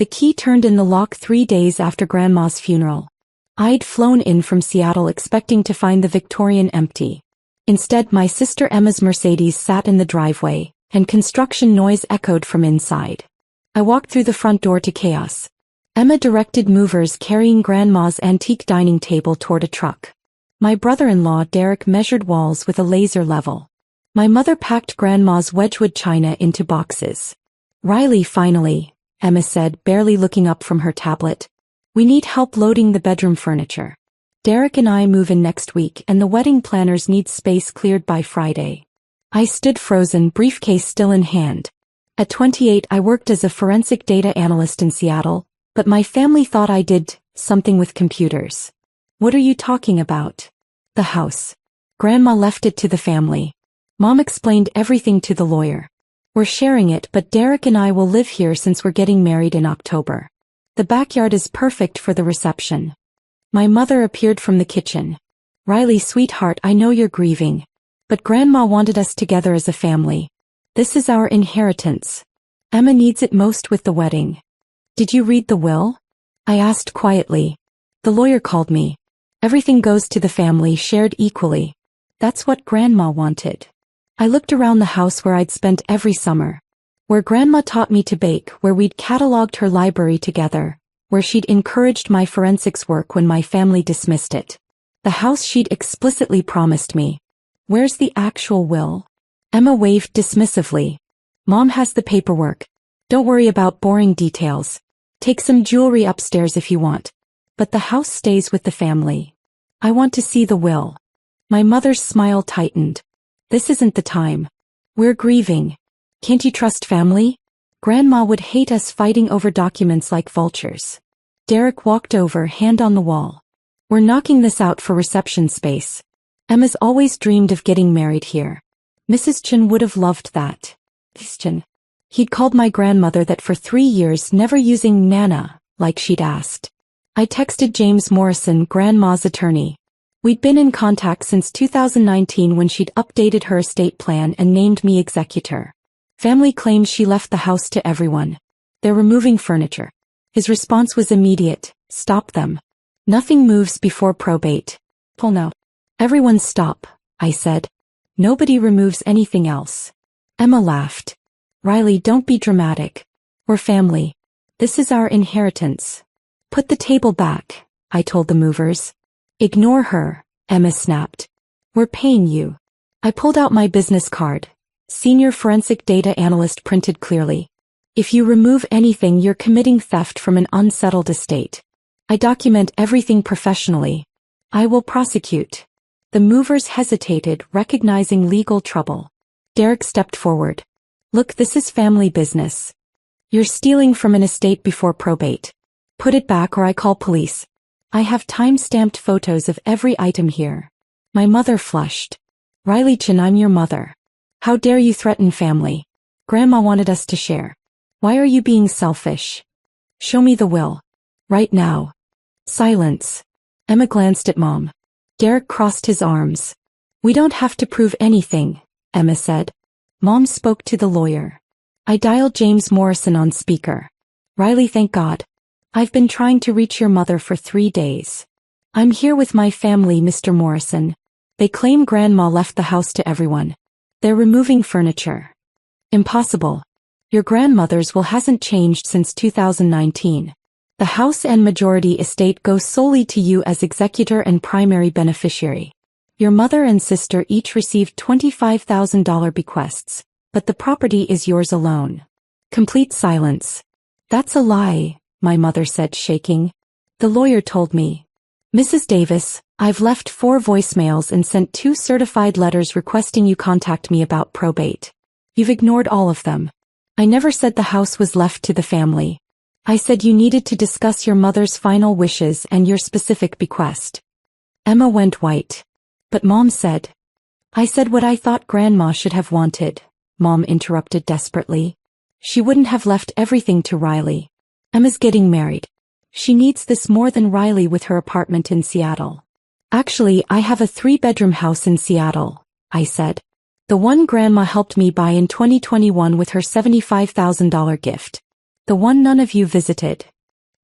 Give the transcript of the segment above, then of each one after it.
The key turned in the lock 3 days after Grandma's funeral. I'd flown in from Seattle expecting to find the Victorian empty. Instead, my sister Emma's Mercedes sat in the driveway, and construction noise echoed from inside. I walked through the front door to chaos. Emma directed movers carrying Grandma's antique dining table toward a truck. My brother-in-law Derek measured walls with a laser level. My mother packed Grandma's Wedgwood china into boxes. "Riley, finally," Emma said, barely looking up from her tablet. "We need help loading the bedroom furniture. Derek and I move in next week and the wedding planners need space cleared by Friday." I stood frozen, briefcase still in hand. At 28 I worked as a forensic data analyst in Seattle, but my family thought I did something with computers. "What are you talking about?" "The house. Grandma left it to the family." Mom explained everything to the lawyer. "We're sharing it, but Derek and I will live here since we're getting married in October. The backyard is perfect for the reception." My mother appeared from the kitchen. "Riley, sweetheart, I know you're grieving. But Grandma wanted us together as a family. This is our inheritance. Emma needs it most with the wedding." "Did you read the will?" I asked quietly. "The lawyer called me. Everything goes to the family, shared equally. That's what Grandma wanted." I looked around the house where I'd spent every summer. Where Grandma taught me to bake, where we'd cataloged her library together, where she'd encouraged my forensics work when my family dismissed it. The house she'd explicitly promised me. "Where's the actual will?" Emma waved dismissively. "Mom has the paperwork. Don't worry about boring details. Take some jewelry upstairs if you want. But the house stays with the family." "I want to see the will." My mother's smile tightened. "This isn't the time. We're grieving. Can't you trust family? Grandma would hate us fighting over documents like vultures." Derek walked over, hand on the wall. "We're knocking this out for reception space. Emma's always dreamed of getting married here. Mrs. Chen would have loved that." Chen. He'd called my grandmother that for 3 years, never using Nana, like she'd asked. I texted James Morrison, Grandma's attorney. We'd been in contact since 2019 when she'd updated her estate plan and named me executor. Family claims she left the house to everyone. They're removing furniture. His response was immediate: "Stop them. Nothing moves before probate." "Pull now." "Everyone stop," I said. "Nobody removes anything else." Emma laughed. "Riley, don't be dramatic. We're family. This is our inheritance." "Put the table back," I told the movers. "Ignore her," Emma snapped. "We're paying you." I pulled out my business card. Senior Forensic Data Analyst printed clearly. "If you remove anything, you're committing theft from an unsettled estate. I document everything professionally. I will prosecute." The movers hesitated, recognizing legal trouble. Derek stepped forward. "Look, this is family business. You're stealing from an estate before probate. Put it back or I call police. I have time-stamped photos of every item here." My mother flushed. "Riley Chen, I'm your mother. How dare you threaten family? Grandma wanted us to share. Why are you being selfish? Show me the will. Right now." Silence. Emma glanced at Mom. Derek crossed his arms. "We don't have to prove anything," Emma said. Mom spoke to the lawyer. I dialed James Morrison on speaker. "Riley, thank God. I've been trying to reach your mother for 3 days. I'm here with my family, Mr. Morrison. They claim Grandma left the house to everyone. They're removing furniture." "Impossible. Your grandmother's will hasn't changed since 2019. The house and majority estate go solely to you as executor and primary beneficiary. Your mother and sister each received $25,000 bequests, but the property is yours alone." Complete silence. "That's a lie," my mother said, shaking. "The lawyer told me." "Mrs. Davis, I've left 4 voicemails and sent 2 certified letters requesting you contact me about probate. You've ignored all of them. I never said the house was left to the family. I said you needed to discuss your mother's final wishes and your specific bequest." Emma went white. "But Mom said—" "I said what I thought Grandma should have wanted," Mom interrupted desperately. "She wouldn't have left everything to Riley. Emma's getting married. She needs this more than Riley with her apartment in Seattle." "Actually, I have a 3-bedroom house in Seattle," I said. "The one Grandma helped me buy in 2021 with her $75,000 gift. The one none of you visited.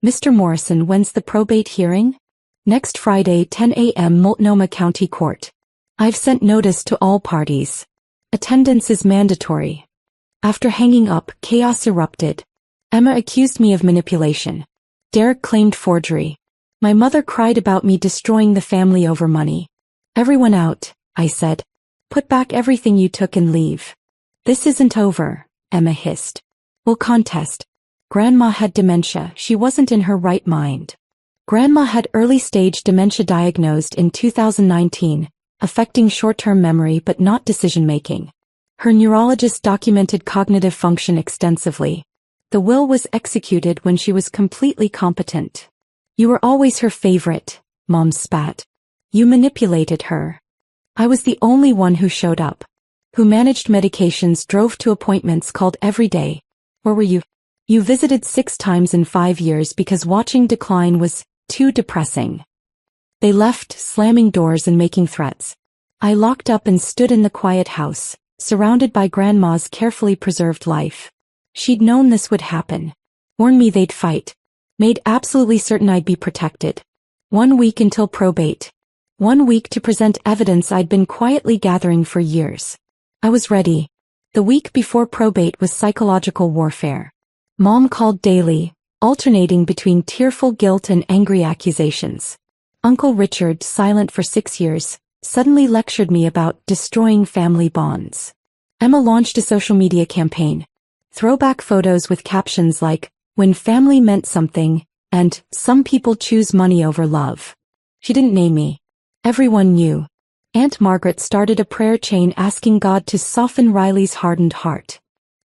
Mr. Morrison, when's the probate hearing? Next Friday, 10 a.m. Multnomah County Court. I've sent notice to all parties. Attendance is mandatory. After hanging up, chaos erupted. Emma accused me of manipulation. Derek claimed forgery. My mother cried about me destroying the family over money. Everyone out, I said. Put back everything you took and leave. This isn't over, Emma hissed. We'll contest. Grandma had dementia, she wasn't in her right mind. Grandma had early-stage dementia diagnosed in 2019, affecting short-term memory but not decision-making. Her neurologist documented cognitive function extensively. The will was executed when she was completely competent. You were always her favorite, Mom spat. You manipulated her. I was the only one who showed up. Who managed medications, drove to appointments, called every day. Where were you? You visited 6 times in 5 years because watching decline was too depressing. They left, slamming doors and making threats. I locked up and stood in the quiet house, surrounded by Grandma's carefully preserved life. She'd known this would happen. Warned me they'd fight. Made absolutely certain I'd be protected. 1 week until probate. 1 week to present evidence I'd been quietly gathering for years. I was ready. The week before probate was psychological warfare. Mom called daily, alternating between tearful guilt and angry accusations. Uncle Richard, silent for 6 years, suddenly lectured me about destroying family bonds. Emma launched a social media campaign. Throwback photos with captions like, "When family meant something," and "Some people choose money over love." She didn't name me. Everyone knew. Aunt Margaret started a prayer chain asking God to soften Riley's hardened heart.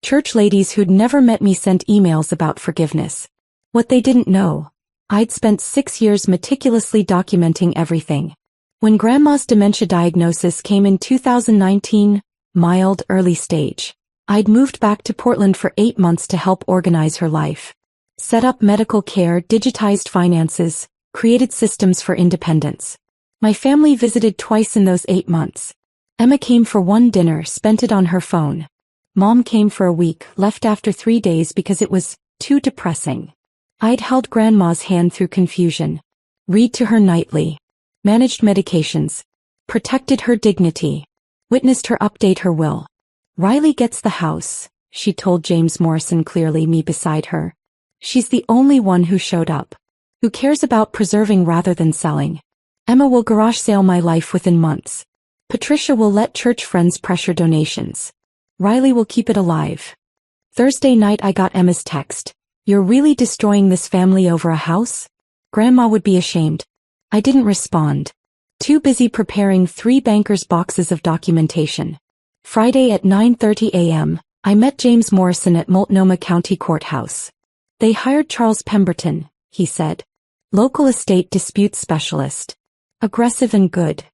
Church ladies who'd never met me sent emails about forgiveness. What they didn't know, I'd spent 6 years meticulously documenting everything. When Grandma's dementia diagnosis came in 2019, mild, early stage, I'd moved back to Portland for 8 months to help organize her life. Set up medical care, digitized finances, created systems for independence. My family visited twice in those 8 months. Emma came for one dinner, spent it on her phone. Mom came for a week, left after 3 days because it was too depressing. I'd held Grandma's hand through confusion. Read to her nightly. Managed medications. Protected her dignity. Witnessed her update her will. Riley gets the house, she told James Morrison clearly, me beside her. She's the only one who showed up. Who cares about preserving rather than selling. Emma will garage sale my life within months. Patricia will let church friends pressure donations. Riley will keep it alive. Thursday night I got Emma's text. You're really destroying this family over a house? Grandma would be ashamed. I didn't respond. Too busy preparing 3 bankers' boxes of documentation. Friday at 9:30 a.m., I met James Morrison at Multnomah County Courthouse. They hired Charles Pemberton, he said. Local estate dispute specialist. Aggressive and good.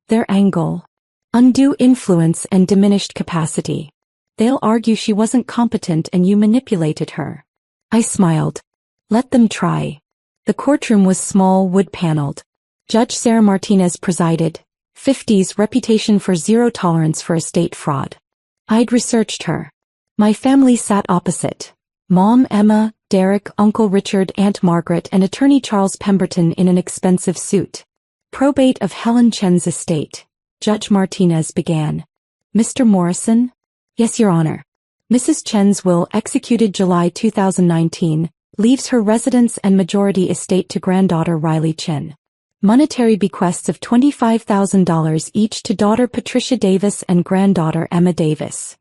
Their angle. Undue influence and diminished capacity. They'll argue she wasn't competent and you manipulated her. I smiled. Let them try. The courtroom was small, wood-paneled. Judge Sarah Martinez presided. 50s, reputation for zero tolerance for estate fraud. I'd researched her. My family sat opposite. Mom, Emma, Derek, Uncle Richard, Aunt Margaret, and attorney Charles Pemberton in an expensive suit. Probate of Helen Chen's estate. Judge Martinez began. Mr. Morrison? Yes, Your Honor. Mrs. Chen's will, executed July 2019, leaves her residence and majority estate to granddaughter Riley Chen. Monetary bequests of $25,000 each to daughter Patricia Davis and granddaughter Emma Davis.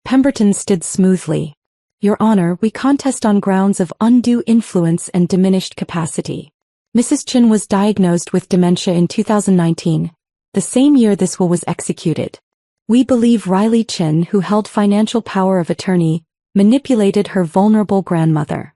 Pemberton stood smoothly. Your Honor, we contest on grounds of undue influence and diminished capacity. Mrs. Chen was diagnosed with dementia in 2019, the same year this will was executed. We believe Riley Chen, who held financial power of attorney, manipulated her vulnerable grandmother.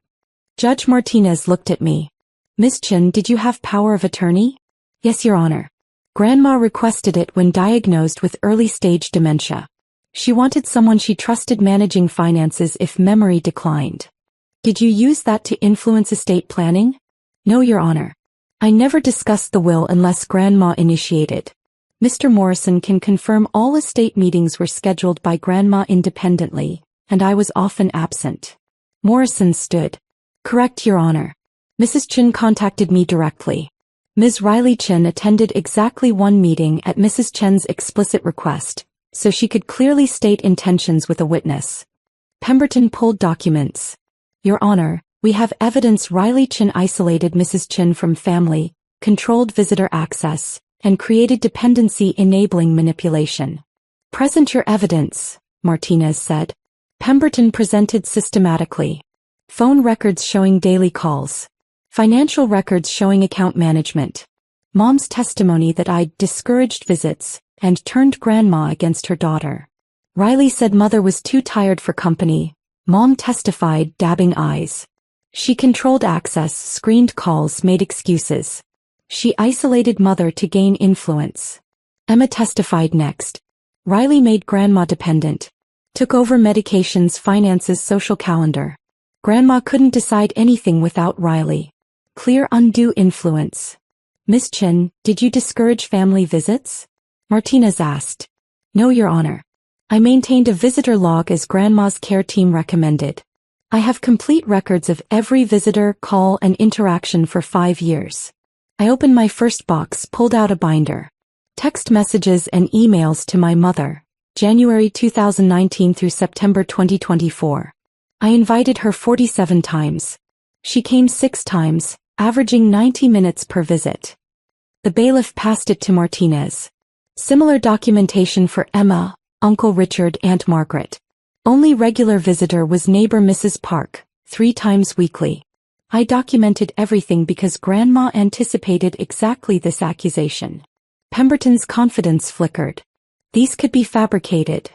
Judge Martinez looked at me. Ms. Chen, did you have power of attorney? Yes, Your Honor. Grandma requested it when diagnosed with early-stage dementia. She wanted someone she trusted managing finances if memory declined. Did you use that to influence estate planning? No, Your Honor. I never discussed the will unless Grandma initiated. Mr. Morrison can confirm all estate meetings were scheduled by Grandma independently, and I was often absent. Morrison stood. Correct, Your Honor. Mrs. Chin contacted me directly. Ms. Riley Chin attended exactly one meeting at Mrs. Chen's explicit request, so she could clearly state intentions with a witness. Pemberton pulled documents. Your Honor, we have evidence Riley Chin isolated Mrs. Chin from family, controlled visitor access, and created dependency-enabling manipulation. Present your evidence, Martinez said. Pemberton presented systematically. Phone records showing daily calls. Financial records showing account management. Mom's testimony that I'd discouraged visits and turned grandma against her daughter. Riley said mother was too tired for company. Mom testified, dabbing eyes. She controlled access, screened calls, made excuses. She isolated mother to gain influence. Emma testified next. Riley made grandma dependent. Took over medications, finances, social calendar. Grandma couldn't decide anything without Riley. Clear undue influence. Miss Chin, did you discourage family visits? Martinez asked. No, Your Honor. I maintained a visitor log as grandma's care team recommended. I have complete records of every visitor, call, and interaction for 5 years. I opened my first box, pulled out a binder. Text messages and emails to my mother, January 2019 through September 2024. I invited her 47 times. She came 6 times, averaging 90 minutes per visit. The bailiff passed it to Martinez. Similar documentation for Emma, Uncle Richard, Aunt Margaret. Only regular visitor was neighbor Mrs. Park, 3 times weekly. I documented everything because Grandma anticipated exactly this accusation. Pemberton's confidence flickered. These could be fabricated.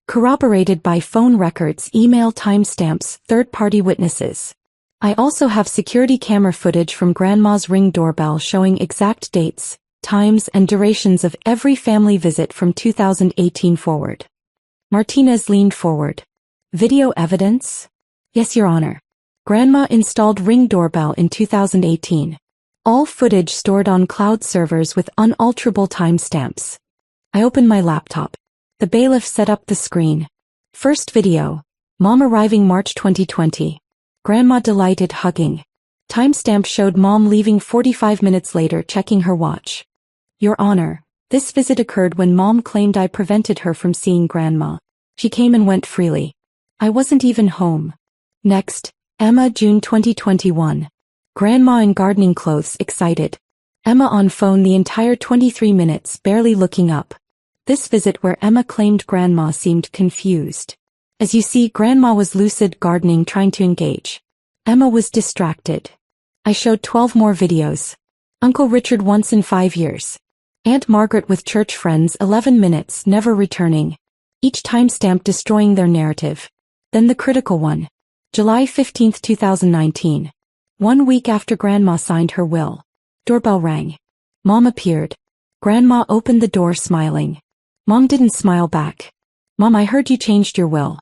Corroborated by phone records, email timestamps, third-party witnesses. I also have security camera footage from Grandma's Ring doorbell showing exact dates, times, and durations of every family visit from 2018 forward. Martinez leaned forward. Video evidence? Yes, Your Honor. Grandma installed Ring doorbell in 2018. All footage stored on cloud servers with unalterable timestamps. I opened my laptop. The bailiff set up the screen. First video. Mom arriving March 2020. Grandma delighted, hugging. Timestamp showed Mom leaving 45 minutes later, checking her watch. Your Honor, this visit occurred when Mom claimed I prevented her from seeing Grandma. She came and went freely. I wasn't even home. Next, Emma, June 2021. Grandma in gardening clothes, excited. Emma on phone the entire 23 minutes, barely looking up. This visit where Emma claimed Grandma seemed confused. As you see, Grandma was lucid, gardening, trying to engage. Emma was distracted. I showed 12 more videos. Uncle Richard once in 5 years. Aunt Margaret with church friends, 11 minutes, never returning. Each timestamp destroying their narrative. Then the critical one. July 15, 2019. 1 week after Grandma signed her will. Doorbell rang. Mom appeared. Grandma opened the door, smiling. Mom didn't smile back. Mom, I heard you changed your will.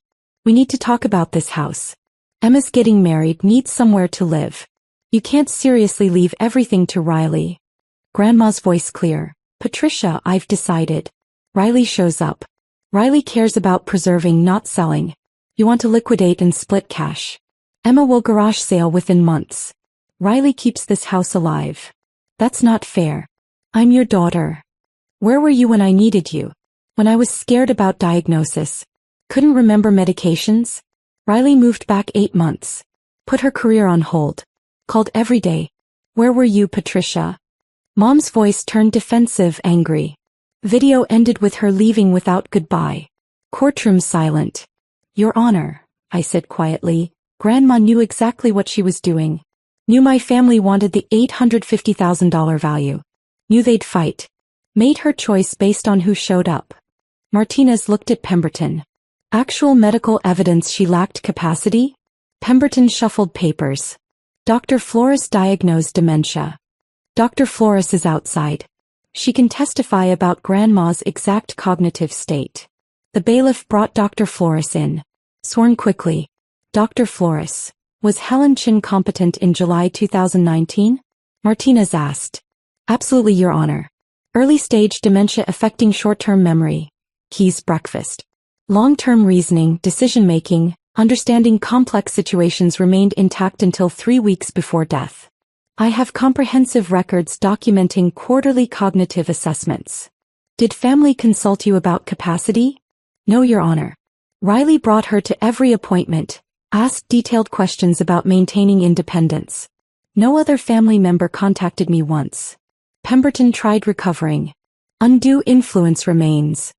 We need to talk about this house. Emma's getting married, needs somewhere to live. You can't seriously leave everything to Riley. Grandma's voice clear. Patricia, I've decided. Riley shows up. Riley cares about preserving, not selling. You want to liquidate and split cash. Emma will garage sale within months. Riley keeps this house alive. That's not fair. I'm your daughter. Where were you when I needed you? When I was scared about diagnosis. Couldn't remember medications? Riley moved back 8 months. Put her career on hold. Called every day. Where were you, Patricia? Mom's voice turned defensive, angry. Video ended with her leaving without goodbye. Courtroom silent. Your Honor, I said quietly. Grandma knew exactly what she was doing. Knew my family wanted the $850,000 value. Knew they'd fight. Made her choice based on who showed up. Martinez looked at Pemberton. Actual medical evidence she lacked capacity? Pemberton shuffled papers. Dr. Flores diagnosed dementia. Dr. Flores is outside. She can testify about Grandma's exact cognitive state. The bailiff brought Dr. Flores in. Sworn quickly. Dr. Flores, was Helen Chin competent in July 2019? Martinez asked. Absolutely, Your Honor. Early stage dementia affecting short-term memory. Keys breakfast. Long-term reasoning, decision-making, Understanding complex situations remained intact until 3 weeks before death. I have comprehensive records documenting quarterly cognitive assessments. Did family consult you about capacity? No, Your Honor. Riley brought her to every appointment, asked detailed questions about maintaining independence. No other family member contacted me once. Pemberton tried recovering. Undue influence remains.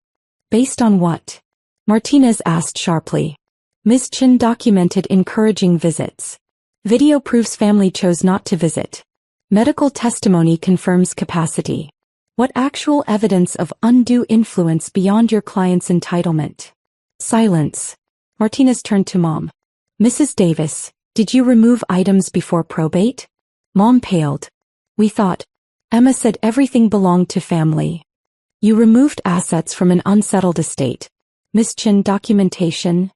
Based on what? Martinez asked sharply. Ms. Chin documented encouraging visits. Video proves family chose not to visit. Medical testimony confirms capacity. What actual evidence of undue influence beyond your client's entitlement? Silence. Martinez turned to Mom. Mrs. Davis, did you remove items before probate? Mom paled. We thought. Emma said everything belonged to family. You removed assets from an unsettled estate. Ms. Chin documentation.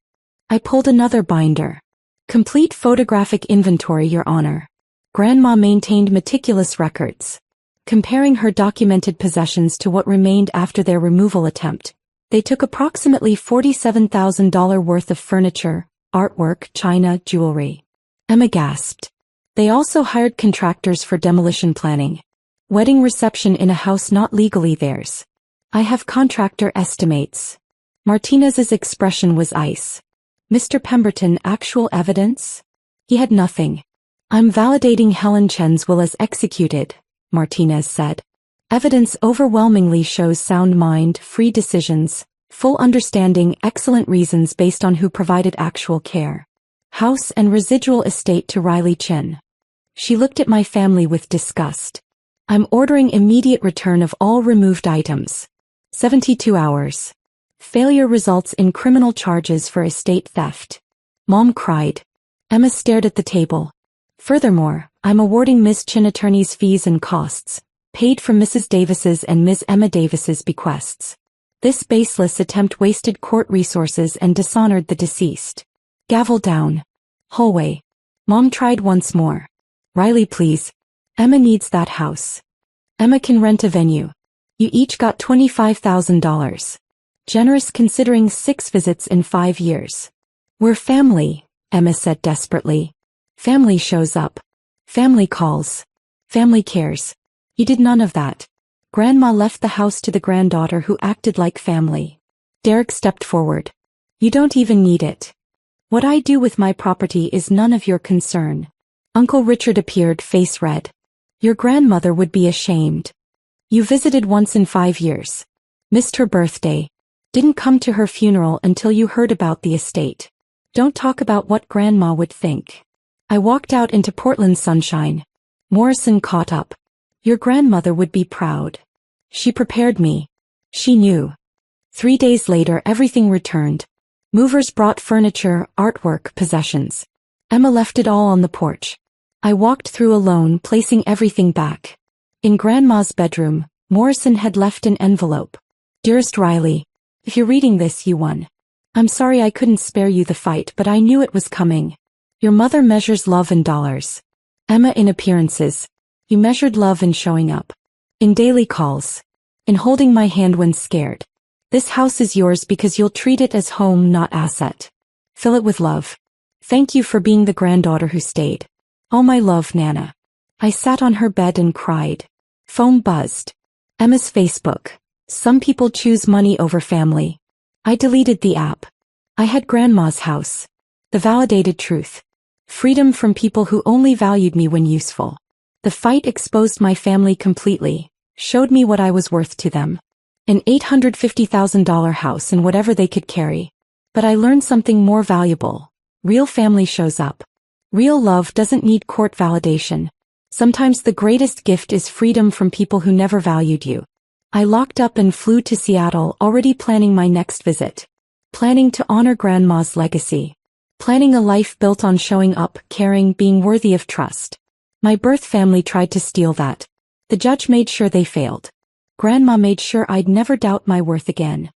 I pulled another binder. Complete photographic inventory, Your Honor. Grandma maintained meticulous records. Comparing her documented possessions to what remained after their removal attempt, they took approximately $47,000 worth of furniture, artwork, china, jewelry. Emma gasped. They also hired contractors for demolition planning. Wedding reception in a house not legally theirs. I have contractor estimates. Martinez's expression was ice. Mr. Pemberton, actual evidence? He had nothing. I'm validating Helen Chen's will as executed, Martinez said. Evidence overwhelmingly shows sound mind, free decisions, full understanding, excellent reasons based on who provided actual care. House and residual estate to Riley Chen. She looked at my family with disgust. I'm ordering immediate return of all removed items. 72 hours. Failure results in criminal charges for estate theft. Mom cried. Emma stared at the table. Furthermore, I'm awarding Ms. Chin attorney's fees and costs, paid from Mrs. Davis's and Ms. Emma Davis's bequests. This baseless attempt wasted court resources and dishonored the deceased. Gavel down. Hallway. Mom tried once more. Riley, please. Emma needs that house. Emma can rent a venue. You each got $25,000. Generous considering 6 visits in 5 years. We're family, Emma said desperately. Family shows up. Family calls. Family cares. You did none of that. Grandma left the house to the granddaughter who acted like family. Derek stepped forward. You don't even need it. What I do with my property is none of your concern. Uncle Richard appeared, face red. Your grandmother would be ashamed. You visited once in 5 years. Missed her birthday. Didn't come to her funeral until you heard about the estate. Don't talk about what Grandma would think. I walked out into Portland's sunshine. Morrison caught up. Your grandmother would be proud. She prepared me. She knew. 3 days later everything returned. Movers brought furniture, artwork, possessions. Emma left it all on the porch. I walked through alone, placing everything back. In Grandma's bedroom, Morrison had left an envelope. Dearest Riley, if you're reading this, you won. I'm sorry I couldn't spare you the fight, but I knew it was coming. Your mother measures love in dollars. Emma in appearances. You measured love in showing up. In daily calls. In holding my hand when scared. This house is yours because you'll treat it as home, not asset. Fill it with love. Thank you for being the granddaughter who stayed. All my love, Nana. I sat on her bed and cried. Phone buzzed. Emma's Facebook. Some people choose money over family. I deleted the app. I had Grandma's house. The validated truth. Freedom from people who only valued me when useful. The fight exposed my family completely, showed me what I was worth to them. An $850,000 house and whatever they could carry. But I learned something more valuable. Real family shows up. Real love doesn't need court validation. Sometimes the greatest gift is freedom from people who never valued you. I locked up and flew to Seattle, already planning my next visit. Planning to honor Grandma's legacy. Planning a life built on showing up, caring, being worthy of trust. My birth family tried to steal that. The judge made sure they failed. Grandma made sure I'd never doubt my worth again.